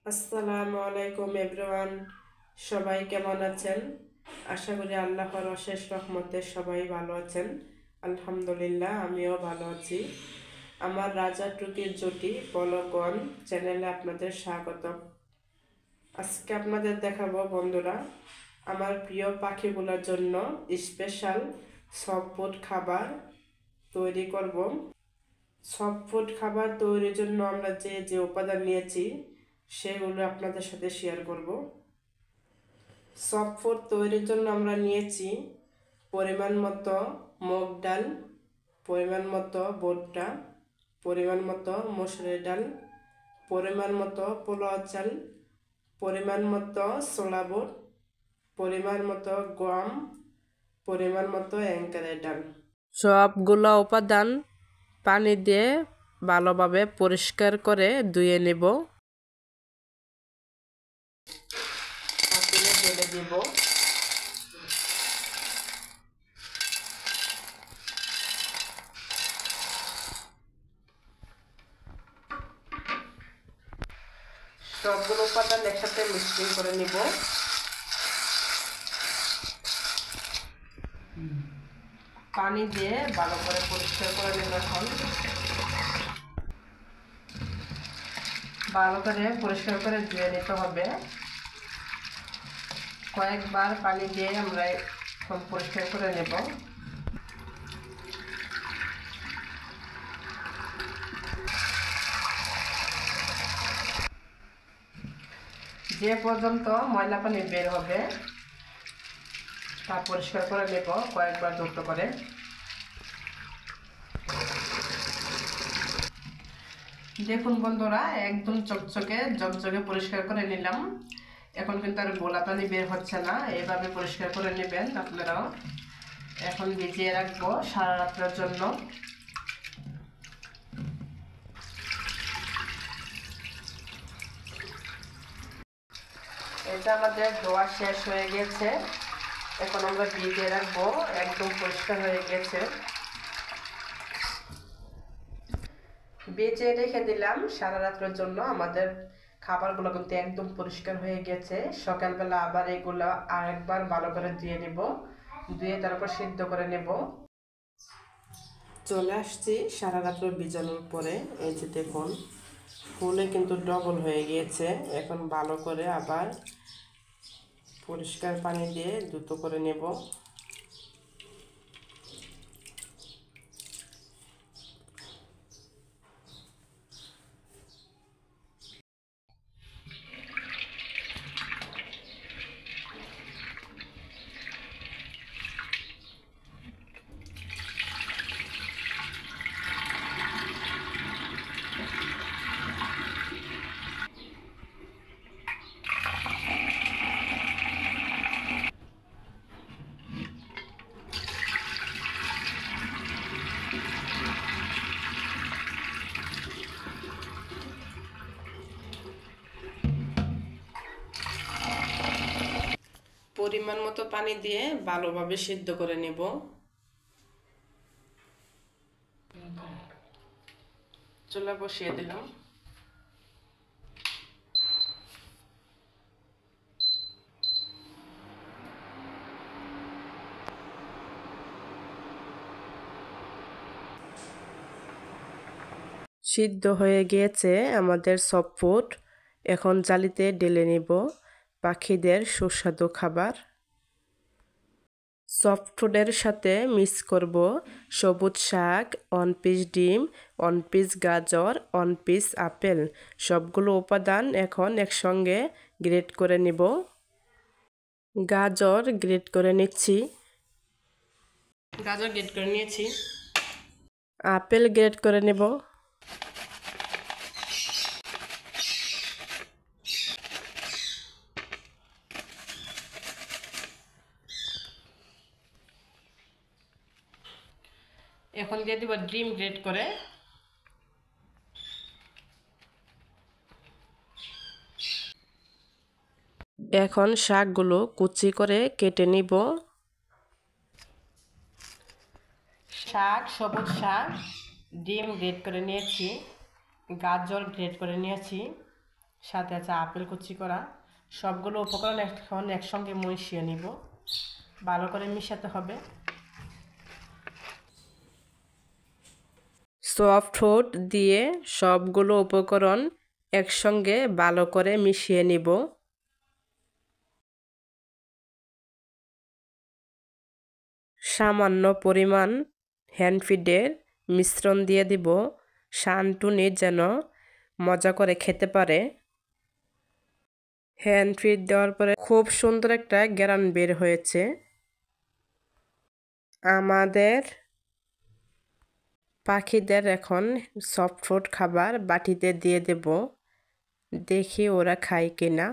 আসসালামু আলাইকুম এভরিওয়ান। সবাই কেমন আছেন? আশা করি আল্লাহর অশেষ রহমতে সবাই ভালো আছেন। আলহামদুলিল্লাহ, আমিও ভালো আছি। আমার রাজা টুকির জুটি পলকন চ্যানেলে আপনাদের স্বাগত। আজকে আপনাদের দেখাবো বন্ধুরা, আমার প্রিয় পাখিগুলোর জন্য স্পেশাল সফট ফুড খাবার তৈরি করব। সফট ফুড খাবার তৈরির জন্য আমরা যে যে উপাদান নিয়েছি সেগুলো আপনাদের সাথে শেয়ার করব। সফট ফুড তৈরির জন্য আমরা নিয়েছি পরিমাণ মতো মুগ ডাল, পরিমাণ মতো ভুট্টা, পরিমাণ মতো মসুরের ডাল, পরিমাণ মতো পোলাও চাল, পরিমাণ মতো ছোলা বুট, পরিমাণ মতো গম, পরিমাণ মতো অ্যাঙ্কারের ডাল। সবগুলো উপাদান পানি দিয়ে ভালোভাবে পরিষ্কার করে ধুয়ে নেব। পাতিলে ঢেলে দিব। সবগুলো উপাদান একসাথে মিক্সিং করে নিব। পানি দিয়ে ভালো করে পরিষ্কার করে নেব। এখন ভালো করে পরিষ্কার করে ধুয়ে নিতে হবে। কয়েকবার পানি দিয়ে আমরা এখন পরিষ্কার করে নেব। যে পর্যন্ত ময়লা পানি বের হবে তা পরিষ্কার করে নেব কয়েকবার যুক্ত করে। দেখুন বন্ধুরা, একদম চকচকে ঝকঝকে পরিষ্কার করে নিলাম। এখন কিন্তু আর গোলা পানি বের হচ্ছে না। এভাবে পরিষ্কার করে নেবেন আপনারাও। এখন ভিজিয়ে রাখবো সারা রাতের জন্য। এটা আমাদের ধোয়া শেষ হয়ে গেছে। এখন আমরা ভিজিয়ে রাখবো, একদম পরিষ্কার হয়ে গেছে। ভিজিয়ে রেখে দিলাম সারা রাতের জন্য। আমাদের খাবারগুলো কিন্তু একদম পরিষ্কার হয়ে গেছে। সকালবেলা আবার এগুলো আরেকবার ভালো করে ধুয়ে নেব, ধুয়ে তারপর সিদ্ধ করে নেব। চলে আসছি সারা রাত্র ভিজানোর পরে। এই যে দেখুন, ফুলে কিন্তু ডবল হয়ে গিয়েছে। এখন ভালো করে আবার পরিষ্কার পানি দিয়ে দ্রুত করে নেব। পরিমাণ মতো পানি দিয়ে ভালোভাবে সিদ্ধ করে নেব। চুলা বসিয়ে দিলাম। সিদ্ধ হয়ে গিয়েছে আমাদের সফট ফুড। এখন জালিতে ঢেলে নেব পাখিদের সুস্বাদু খাবার। সফট ফুডের সাথে মিক্স করব সবুজ শাক, 1 পিস ডিম, 1 পিস গাজর, 1 পিস আপেল। সবগুলো উপাদান এখন একসঙ্গে গ্রেট করে নেব। গাজর গ্রেট করে নিচ্ছি। গাজর গ্রেট করে নিয়েছি। আপেল গ্রেট করে নেব। এখন দিয়ে দিব ডিম গ্রেট করে। এখন শাকগুলো কুচি করে কেটে নিব। শাক, সবুজ শাক, ডিম গ্রেট করে নিয়েছি, গাজর গ্রেট করে নিয়েছি, সাথে আছে আপেল কুচি করা। সবগুলো উপকরণ এখন একসঙ্গে মিশিয়ে নিব, ভালো করে মিশাতে হবে। সফট ওট দিয়ে সবগুলো উপকরণ একসঙ্গে ভালো করে মিশিয়ে নিব। সামান্য পরিমাণ হ্যান্ড ফিডের মিশ্রণ দিয়ে দিব, শানটুনি যেন মজা করে খেতে পারে। হ্যান্ড ফিড দেওয়ার পরে খুব সুন্দর একটা ঘ্রাণ বের হয়েছে। আমাদের পাখিদের এখন সফট ফুড খাবার বাটিতে দিয়ে দেব, দেখি ওরা খায় কিনা।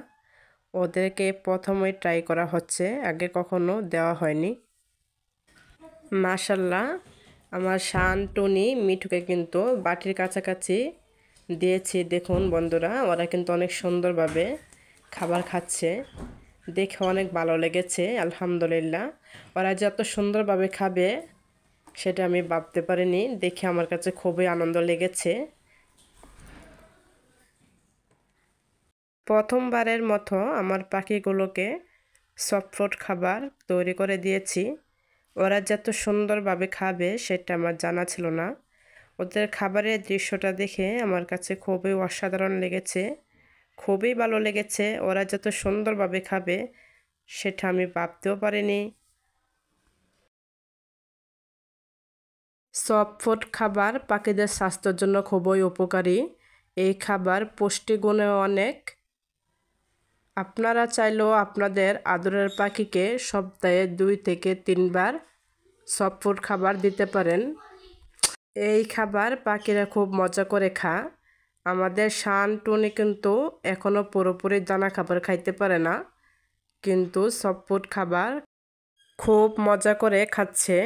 ওদেরকে প্রথমে ট্রাই করা হচ্ছে, আগে কখনো দেওয়া হয়নি। মাশাল্লাহ, আমার শানটুনি মিঠুকে কিন্তু বাটির কাছাকাছি দিয়েছি। দেখুন বন্ধুরা, ওরা কিন্তু অনেক সুন্দরভাবে খাবার খাচ্ছে, দেখে অনেক ভালো লেগেছে। আলহামদুলিল্লাহ, ওরা যত সুন্দরভাবে খাবে সেটা আমি ভাবতে পারিনি, দেখে আমার কাছে খুবই আনন্দ লেগেছে। প্রথমবারের মতো আমার পাখিগুলোকে সফট ফুড খাবার তৈরি করে দিয়েছি। ওরা যত সুন্দরভাবে খাবে সেটা আমার জানা ছিল না। ওদের খাবারের দৃশ্যটা দেখে আমার কাছে খুবই অসাধারণ লেগেছে, খুবই ভালো লেগেছে। ওরা যত সুন্দরভাবে খাবে সেটা আমি ভাবতেও পারিনি। সফট ফুড খাবার পাখিদের স্বাস্থ্যের জন্য খুবই উপকারী। এই খাবার পুষ্টিগুণে অনেক। আপনারা চাইলেও আপনাদের আদরের পাখিকে সপ্তাহে 2 থেকে 3 বার সফট ফুড খাবার দিতে পারেন। এই খাবার পাখিরা খুব মজা করে খায়। আমাদের শানটুনি কিন্তু এখনও পুরোপুরি দানা খাবার খাইতে পারে না, কিন্তু সফট ফুড খাবার খুব মজা করে খাচ্ছে।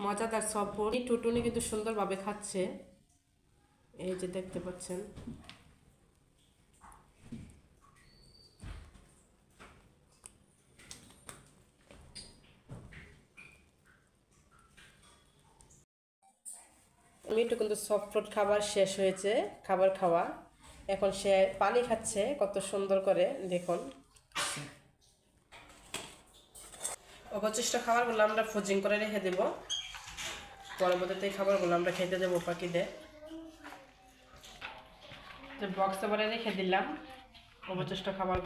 মজাদার সফট ফুড টুটুনি কিন্তু সুন্দরভাবে খাচ্ছে, এই যে দেখতে পাচ্ছেন। মিঠু কিন্তু সফট ফুড খাবার শেষ হয়েছে, খাবার খাওয়া। এখন সে পানি খাচ্ছে কত সুন্দর করে, দেখুন। অবশিষ্ট খাবারগুলো আমরা ফ্রোজিং করে রেখে দেব, পরবর্তীতে খাবারগুলো আমরা খেতে দেবো পাখিদের। বক্সে ভরে রেখে দিলাম অবশিষ্ট খাবার।